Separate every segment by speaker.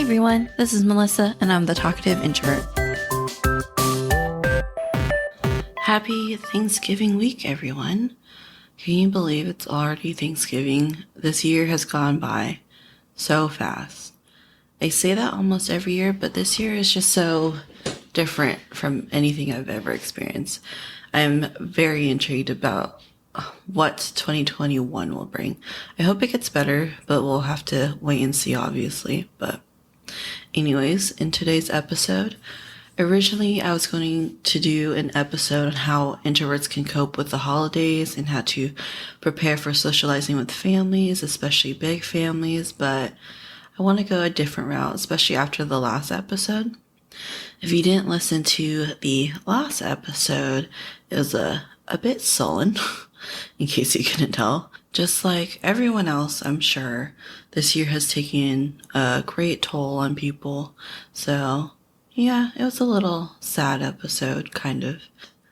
Speaker 1: everyone, this is Melissa, and I'm the talkative introvert. Happy Thanksgiving week, everyone. Can you believe it's already Thanksgiving? This year has gone by so fast. I say that almost every year, but this year is just so different from anything I've ever experienced. I'm very intrigued about what 2021 will bring. I hope it gets better, but we'll have to wait and see, obviously. But anyways, in today's episode, originally I was going to do an episode on how introverts can cope with the holidays and how to prepare for socializing with families, especially big families, but I want to go a different route, especially after the last episode. If you didn't listen to the last episode, it was a bit sullen, in case you couldn't tell. Just like everyone else, I'm sure, this year has taken a great toll on people. So, yeah, it was a little sad episode, kind of.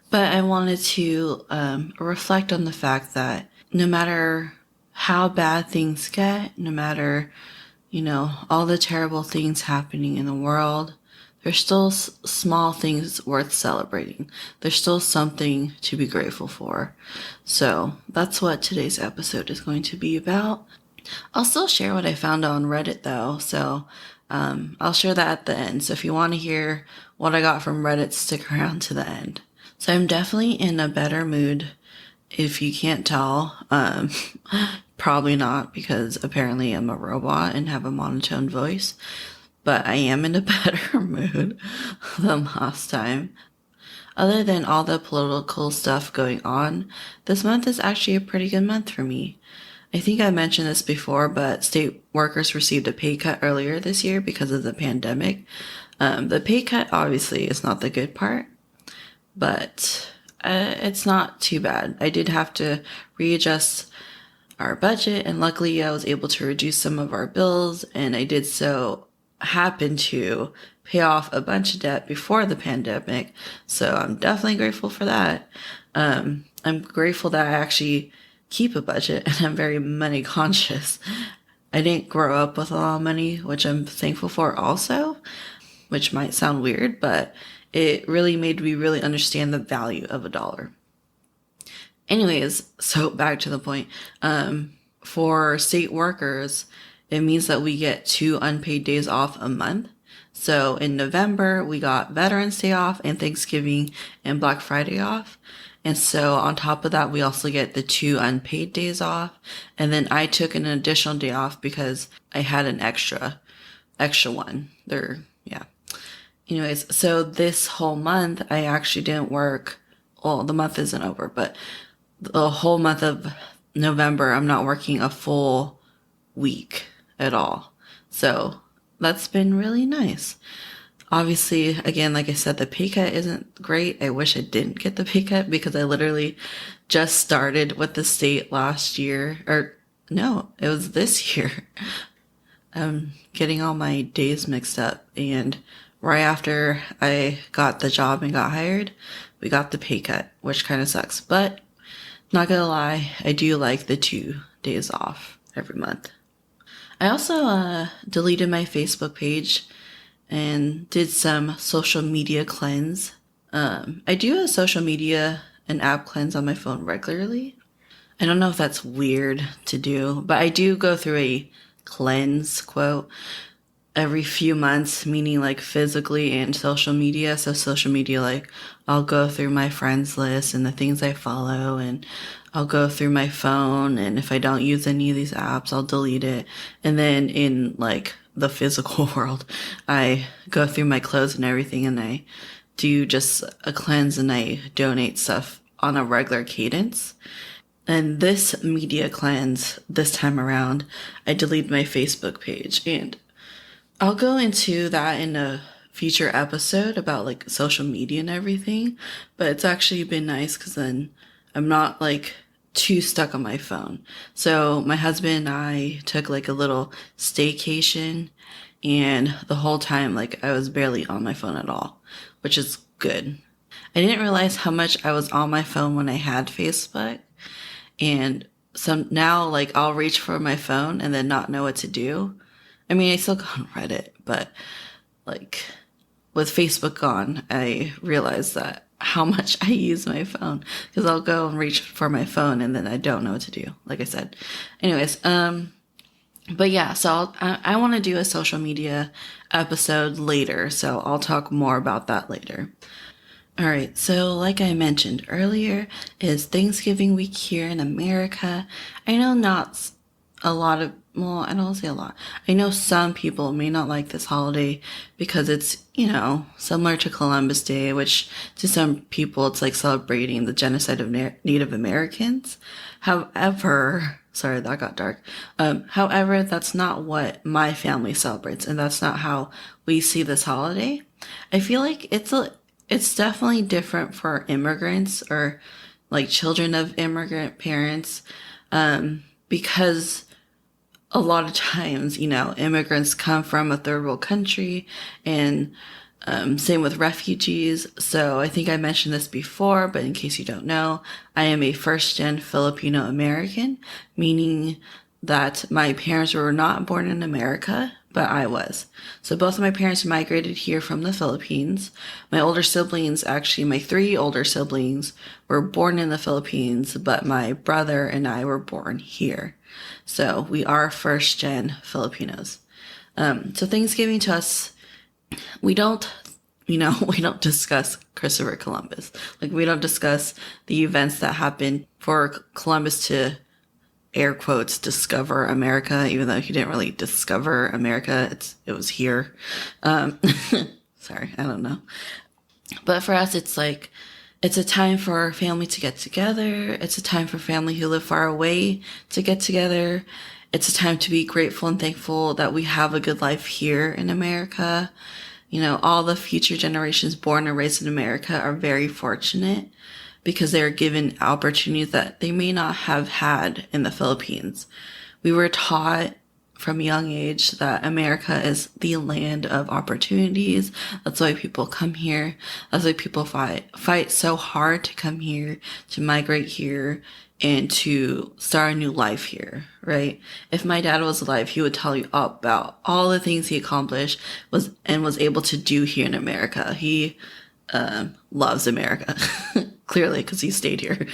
Speaker 1: But I wanted to reflect on the fact that no matter how bad things get, no matter, all the terrible things happening in the world, there's still small things worth celebrating. There's still something to be grateful for. So that's what today's episode is going to be about. I'll still share what I found on Reddit though. So I'll share that at the end. So if you want to hear what I got from Reddit, stick around to the end. So I'm definitely in a better mood. If you can't tell, probably not, because apparently I'm a robot and have a monotone voice. But I am in a better mood than last time. Other than all the political stuff going on, this month is actually a pretty good month for me. I think I mentioned this before, but state workers received a pay cut earlier this year because of the pandemic. The pay cut obviously is not the good part, but it's not too bad. I did have to readjust our budget, and luckily I was able to reduce some of our bills, and I did so happen to pay off a bunch of debt before the pandemic. So I'm definitely grateful for that. I'm grateful that I actually keep a budget and I'm very money conscious. I didn't grow up with a lot of money, which I'm thankful for also, which might sound weird, but it really made me really understand the value of a dollar. Anyways, so back to the point. For state workers, it means that we get 2 unpaid days off a month. So in November, we got Veterans Day off and Thanksgiving and Black Friday off. And so on top of that, we also get the 2 unpaid days off. And then I took an additional day off because I had an extra one there. Yeah. Anyways, so this whole month, I actually didn't work. Well, the month isn't over, but the whole month of November, I'm not working a full week at all. So that's been really nice. Obviously, again, like I said, the pay cut isn't great. I wish I didn't get the pay cut because I literally just started with the state last year. Or no, it was this year. I'm getting all my days mixed up. And right after I got the job and got hired, we got the pay cut, which kind of sucks. But not gonna lie, I do like the 2 days off every month. I also deleted my Facebook page and did some social media cleanse. I do a social media and app cleanse on my phone regularly. I don't know if that's weird to do, but I do go through a cleanse, quote, every few months, meaning like physically and social media. So social media, like I'll go through my friends list and the things I follow, and I'll go through my phone, and if I don't use any of these apps, I'll delete it. And then in like the physical world, I go through my clothes and everything, and I do just a cleanse and I donate stuff on a regular cadence. And this media cleanse, this time around, I deleted my Facebook page, and I'll go into that in a future episode about like social media and everything, but it's actually been nice because then I'm not like too stuck on my phone. So my husband and I took like a little staycation, and the whole time like I was barely on my phone at all, which is good. I didn't realize how much I was on my phone when I had Facebook, and now like I'll reach for my phone and then not know what to do. I mean, I still go on Reddit, but like with Facebook gone, I realized that how much I use my phone because I'll go and reach for my phone and then I don't know what to do. Like I said, anyways, but yeah, so I want to do a social media episode later, so I'll talk more about that later. All right, so like I mentioned earlier, is Thanksgiving week here in America. I know not a lot of, well, I don't say a lot. I know some people may not like this holiday because it's, similar to Columbus Day, which to some people it's like celebrating the genocide of Native Americans. However, sorry, that got dark. However, that's not what my family celebrates, and that's not how we see this holiday. I feel like it's definitely different for immigrants or like children of immigrant parents, because a lot of times, immigrants come from a third world country and same with refugees. So I think I mentioned this before, but in case you don't know, I am a first gen Filipino American, meaning that my parents were not born in America, but I was. So both of my parents migrated here from the Philippines. My older siblings, actually my 3 older siblings, were born in the Philippines, but my brother and I were born here. So we are first gen Filipinos. So Thanksgiving to us, we don't, we don't discuss Christopher Columbus. Like we don't discuss the events that happened for Columbus to, air quotes, discover America, even though he didn't really discover America. It was here. Sorry, I don't know. But for us, it's like, it's a time for family to get together. It's a time for family who live far away to get together. It's a time to be grateful and thankful that we have a good life here in America. All the future generations born and raised in America are very fortunate because they are given opportunities that they may not have had in the Philippines. We were taught from a young age that America is the land of opportunities. That's why people come here. That's why people fight so hard to come here, to migrate here, and to start a new life here, right? If my dad was alive, he would tell you about all the things he accomplished was able to do here in America. He loves America, clearly, because he stayed here.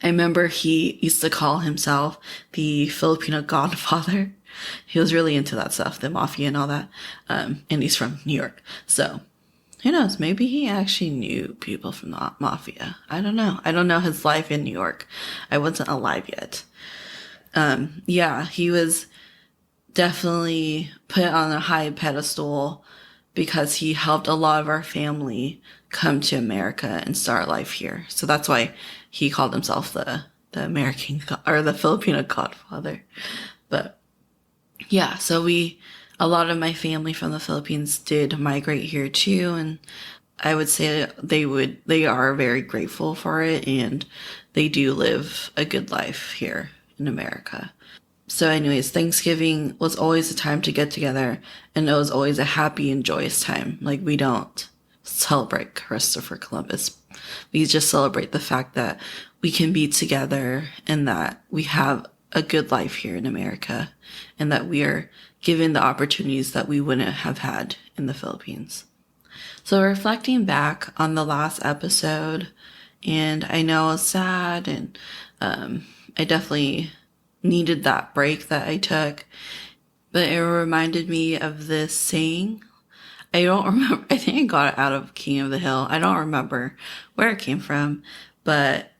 Speaker 1: I remember he used to call himself the Filipino Godfather. He was really into that stuff, the mafia and all that. And he's from New York. So who knows? Maybe he actually knew people from the mafia. I don't know. I don't know his life in New York. I wasn't alive yet. Yeah, he was definitely put on a high pedestal because he helped a lot of our family come to America and start life here. So that's why he called himself the American or the Filipino Godfather. But yeah, so a lot of my family from the Philippines did migrate here too, and I would say they are very grateful for it, and they do live a good life here in America. So anyways, Thanksgiving was always a time to get together, and it was always a happy and joyous time. Like, we don't celebrate Christopher Columbus. We just celebrate the fact that we can be together and that we have a good life here in America and that we are given the opportunities that we wouldn't have had in the Philippines. So reflecting back on the last episode, and I know it's sad, and I definitely needed that break that I took, but it reminded me of this saying. I don't remember. I think I got it out of King of the Hill. I don't remember where it came from, but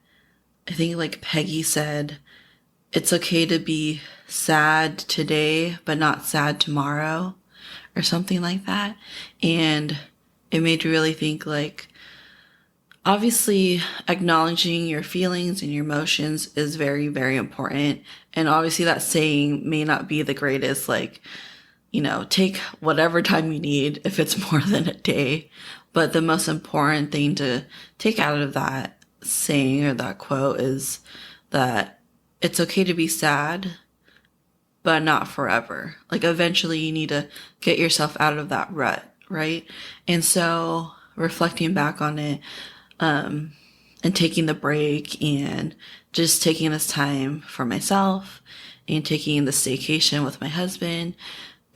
Speaker 1: I think like Peggy said, it's okay to be sad today, but not sad tomorrow, or something like that. And it made me really think, like, obviously acknowledging your feelings and your emotions is very, very important. And obviously that saying may not be the greatest, like, take whatever time you need if it's more than a day. But the most important thing to take out of that saying or that quote is that it's okay to be sad, but not forever. Like, eventually you need to get yourself out of that rut, right? And so reflecting back on it, and taking the break and just taking this time for myself and taking the staycation with my husband,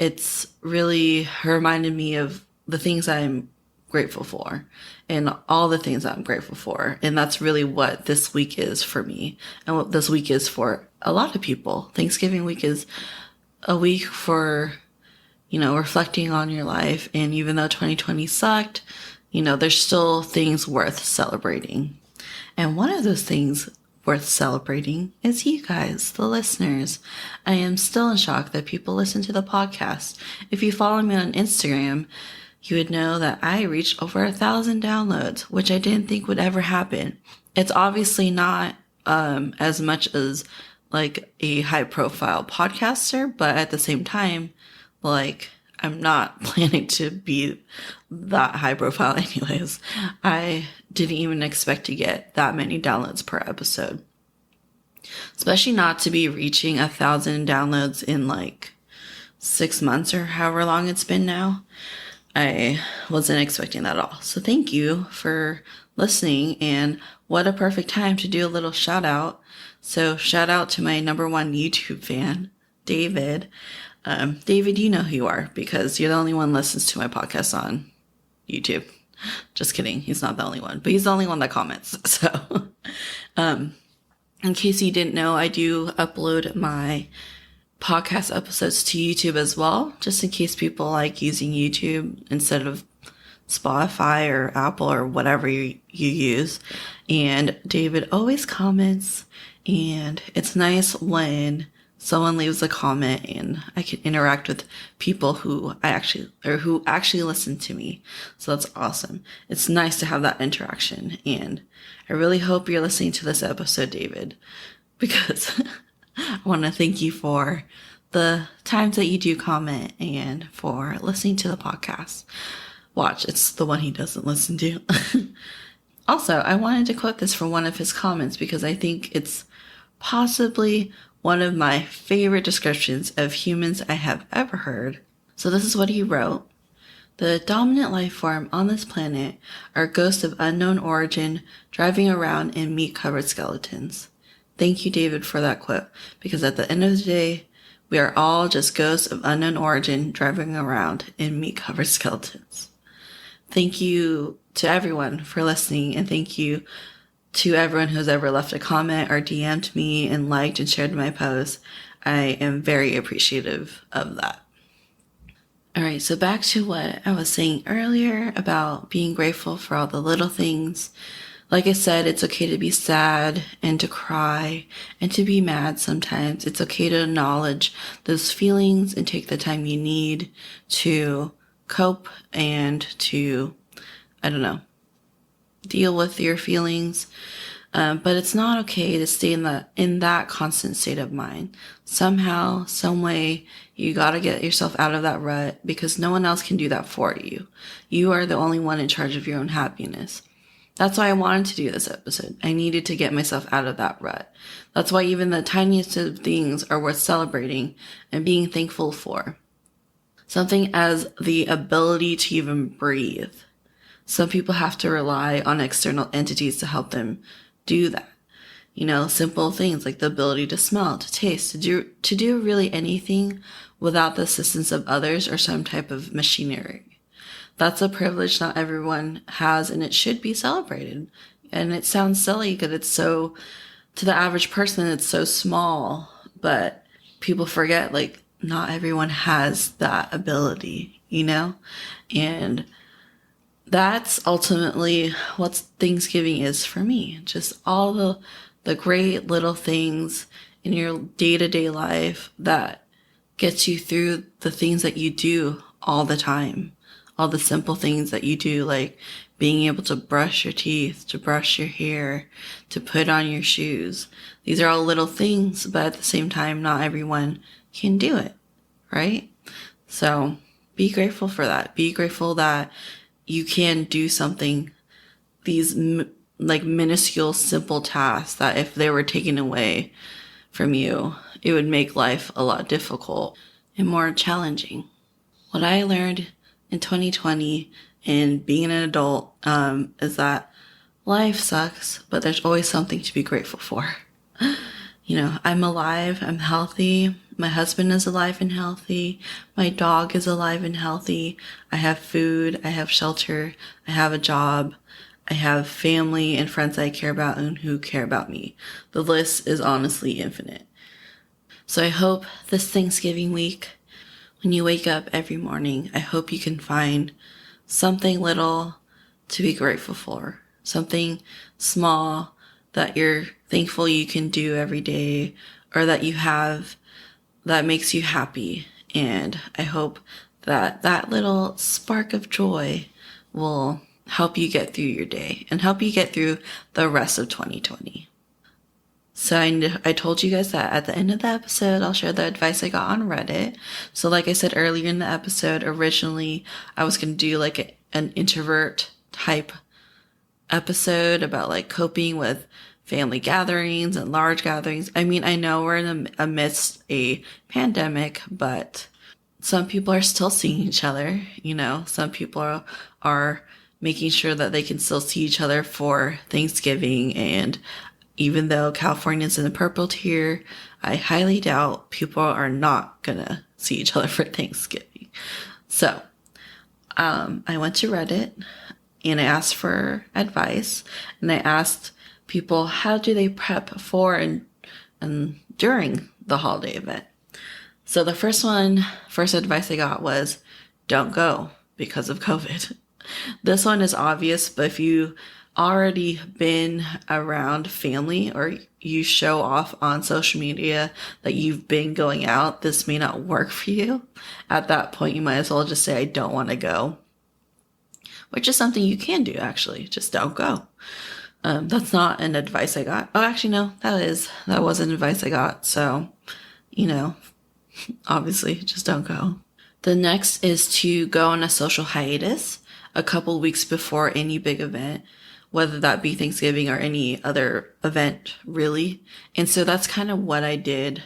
Speaker 1: it's really reminded me of the things I'm grateful for and all the things I'm grateful for. And that's really what this week is for me and what this week is for a lot of people. Thanksgiving week is a week for, reflecting on your life. And even though 2020 sucked, there's still things worth celebrating. And one of those things worth celebrating is you guys, the listeners. I am still in shock that people listen to the podcast. If you follow me on Instagram, you would know that I reached over 1,000 downloads, which I didn't think would ever happen. It's obviously not as much as like a high profile podcaster, but at the same time, like, I'm not planning to be that high profile anyways. I didn't even expect to get that many downloads per episode. Especially not to be reaching 1,000 downloads in like 6 months or however long it's been now. I wasn't expecting that at all. So thank you for listening, and what a perfect time to do a little shout out. So shout out to my number one YouTube fan, David. David, you know who you are because you're the only one who listens to my podcast on YouTube. Just kidding. He's not the only one, but he's the only one that comments. So, in case you didn't know, I do upload my podcast episodes to YouTube as well, just in case people like using YouTube instead of Spotify or Apple or whatever you use. And David always comments, and it's nice when someone leaves a comment and I can interact with people who actually listen to me. So that's awesome. It's nice to have that interaction. And I really hope you're listening to this episode, David, because I want to thank you for the times that you do comment and for listening to the podcast. Watch, it's the one he doesn't listen to. Also, I wanted to quote this from one of his comments because I think it's possibly one of my favorite descriptions of humans I have ever heard. So this is what he wrote. The dominant life form on this planet are ghosts of unknown origin driving around in meat-covered skeletons. Thank you, David, for that quote, because at the end of the day, we are all just ghosts of unknown origin driving around in meat-covered skeletons. Thank you to everyone for listening, and thank you to everyone who's ever left a comment or DM'd me and liked and shared my posts. I am very appreciative of that. All right, so back to what I was saying earlier about being grateful for all the little things. Like I said, it's okay to be sad and to cry and to be mad sometimes. It's okay to acknowledge those feelings and take the time you need to cope and to, deal with your feelings. But it's not okay to stay in that constant state of mind. Somehow, some way, you gotta get yourself out of that rut because no one else can do that for you. You are the only one in charge of your own happiness. That's why I wanted to do this episode. I needed to get myself out of that rut. That's why even the tiniest of things are worth celebrating and being thankful for. Something as the ability to even breathe. Some people have to rely on external entities to help them do that. Simple things like the ability to smell, to taste, to do really anything without the assistance of others or some type of machinery. That's a privilege not everyone has, and it should be celebrated. And it sounds silly because it's so, to the average person, it's so small, but people forget, like, not everyone has that ability, and that's ultimately what Thanksgiving is for me. Just all the great little things in your day-to-day life that gets you through the things that you do all the time. All the simple things that you do, like being able to brush your teeth, to brush your hair, to put on your shoes. These are all little things, but at the same time, not everyone can do it, right? So be grateful for that. Be grateful that you can do something, these minuscule, simple tasks that if they were taken away from you, it would make life a lot difficult and more challenging. What I learned in 2020 and being an adult is that life sucks, but there's always something to be grateful for. I'm alive, I'm healthy, My husband is alive and healthy. My dog is alive and healthy. I have food. I have shelter. I have a job. I have family and friends I care about and who care about me. The list is honestly infinite. So I hope this Thanksgiving week, when you wake up every morning, I hope you can find something little to be grateful for. Something small that you're thankful you can do every day or that you have that makes you happy. And I hope that that little spark of joy will help you get through your day and help you get through the rest of 2020. So I told you guys that at the end of the episode, I'll share the advice I got on Reddit. So like I said earlier in the episode, originally I was going to do like an introvert type episode about like coping with family gatherings and large gatherings. I mean, I know we're amidst a pandemic, but some people are still seeing each other. You know, some people are making sure that they can still see each other for Thanksgiving. And even though California's in the purple tier, I highly doubt people are not gonna see each other for Thanksgiving. So, I went to Reddit and I asked for advice, and I asked people, how do they prep for and during the holiday event? So the first advice I got was, don't go because of COVID. This one is obvious, but if you already been around family or you show off on social media that you've been going out, this may not work for you. At that point, you might as well just say, I don't want to go, which is something you can do, actually. Just don't go. That's not an advice I got. Oh, actually, no, that was an advice I got. So, you know, obviously, just don't go. The next is to go on a social hiatus a couple weeks before any big event, whether that be Thanksgiving or any other event, really. And so that's kind of what I did,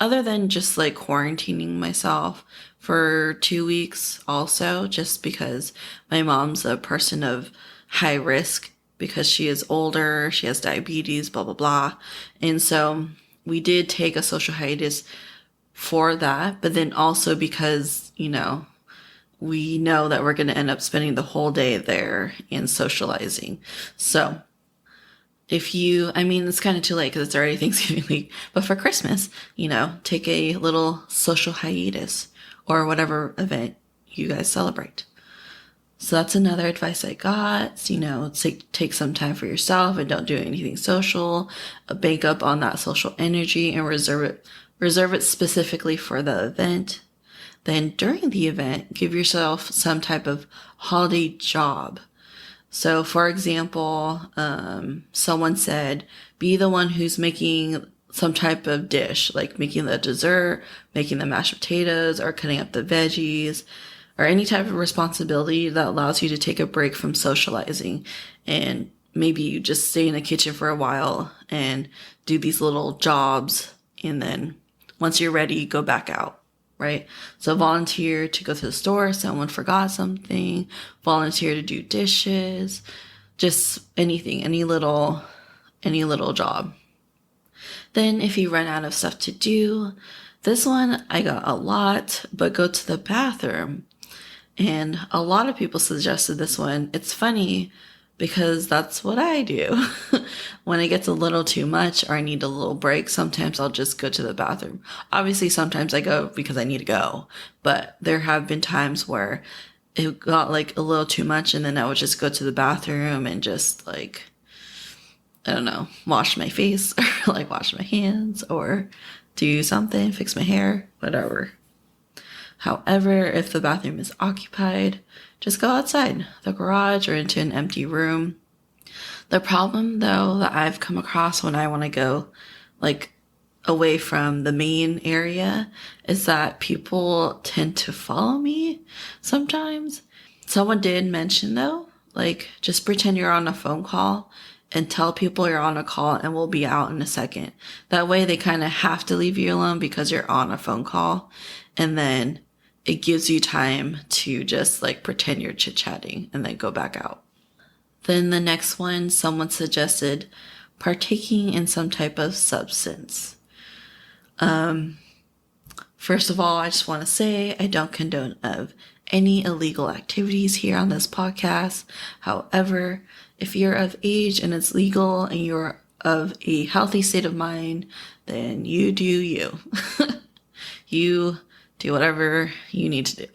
Speaker 1: other than just like quarantining myself for 2 weeks also, just because my mom's a person of high risk because she is older, she has diabetes, blah, blah, blah. And so we did take a social hiatus for that, but then also because, you know, we know that we're going to end up spending the whole day there and socializing. So it's kind of too late because it's already Thanksgiving week, but for Christmas, you know, take a little social hiatus or whatever event you guys celebrate. So that's another advice I got, you know, take some time for yourself and don't do anything social, bank up on that social energy and reserve it specifically for the event. Then during the event, give yourself some type of holiday job. So for example, someone said, be the one who's making some type of dish, like making the dessert, making the mashed potatoes, or cutting up the veggies, or any type of responsibility that allows you to take a break from socializing. And maybe you just stay in the kitchen for a while and do these little jobs. And then once you're ready, go back out, right? So volunteer to go to the store if someone forgot something, volunteer to do dishes, just anything, any little job. Then if you run out of stuff to do, this one I got a lot, but go to the bathroom. And a lot of people suggested this one. It's funny because that's what I do. When it gets a little too much or I need a little break, sometimes I'll just go to the bathroom. Obviously, sometimes I go because I need to go, but there have been times where it got like a little too much and then I would just go to the bathroom and just like, I don't know, wash my face or like wash my hands or do something, fix my hair, whatever. However, if the bathroom is occupied, just go outside the garage or into an empty room. The problem, though, that I've come across when I want to go like away from the main area is that people tend to follow me sometimes. Someone did mention, though, like just pretend you're on a phone call and tell people you're on a call and we'll be out in a second. That way they kind of have to leave you alone because you're on a phone call. And then it gives you time to just like pretend you're chit-chatting and then go back out. Then the next one, someone suggested partaking in some type of substance. First of all, I just want to say I don't condone of any illegal activities here on this podcast. However, if you're of age and it's legal and you're of a healthy state of mind, then you do you. You do whatever you need to do.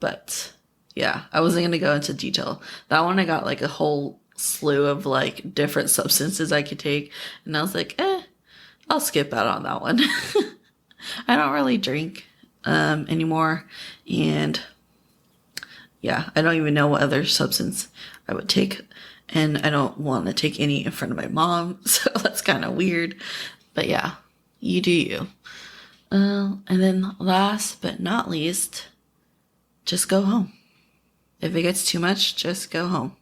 Speaker 1: But yeah, I wasn't going to go into detail. That one I got like a whole slew of like different substances I could take. And I was like, I'll skip out on that one. I don't really drink anymore. And yeah, I don't even know what other substance I would take. And I don't want to take any in front of my mom. So that's kind of weird. But yeah, you do you. And then last but not least, just go home. If it gets too much, just go home.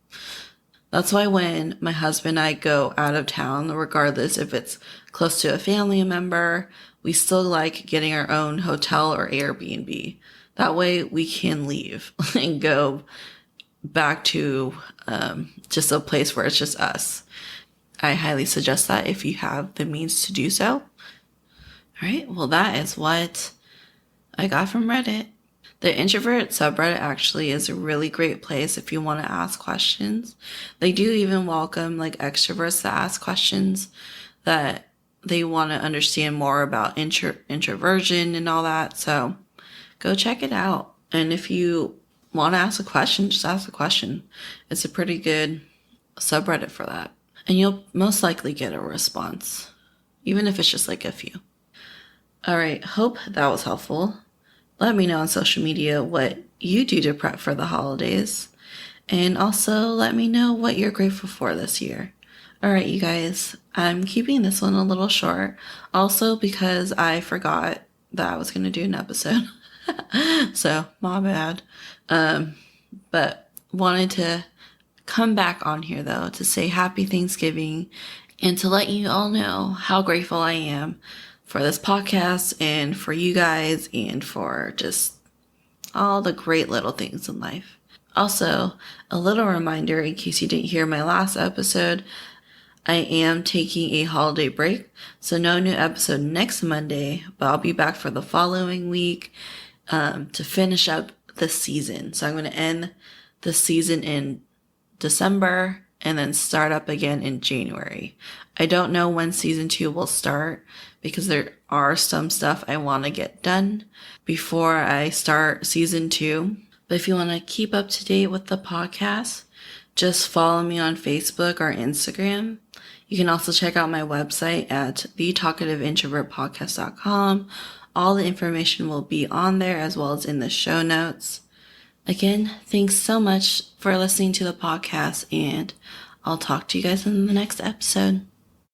Speaker 1: That's why when my husband and I go out of town, regardless if it's close to a family member, we still like getting our own hotel or Airbnb. That way we can leave and go back to just a place where it's just us. I highly suggest that if you have the means to do so. All right, well, that is what I got from Reddit. The Introvert subreddit actually is a really great place if you want to ask questions. They do even welcome like extroverts to ask questions that they want to understand more about introversion and all that. So go check it out. And if you want to ask a question, just ask a question. It's a pretty good subreddit for that. And you'll most likely get a response, even if it's just like a few. All right, hope that was helpful. Let me know on social media what you do to prep for the holidays. And also let me know what you're grateful for this year. All right, you guys, I'm keeping this one a little short. Also because I forgot that I was going to do an episode. So, my bad. But wanted to come back on here though to say happy Thanksgiving and to let you all know how grateful I am for this podcast and for you guys and for just all the great little things in life. Also, a little reminder in case you didn't hear my last episode, I am taking a holiday break, so no new episode next Monday, but I'll be back for the following week to finish up the season. So I'm going to end the season in December and then start up again in January. I don't know when season 2 will start because there are some stuff I want to get done before I start season 2. But if you want to keep up to date with the podcast, just follow me on Facebook or Instagram. You can also check out my website at thetalkativeintrovertpodcast.com. All the information will be on there as well as in the show notes. Again, thanks so much for listening to the podcast, and I'll talk to you guys in the next episode.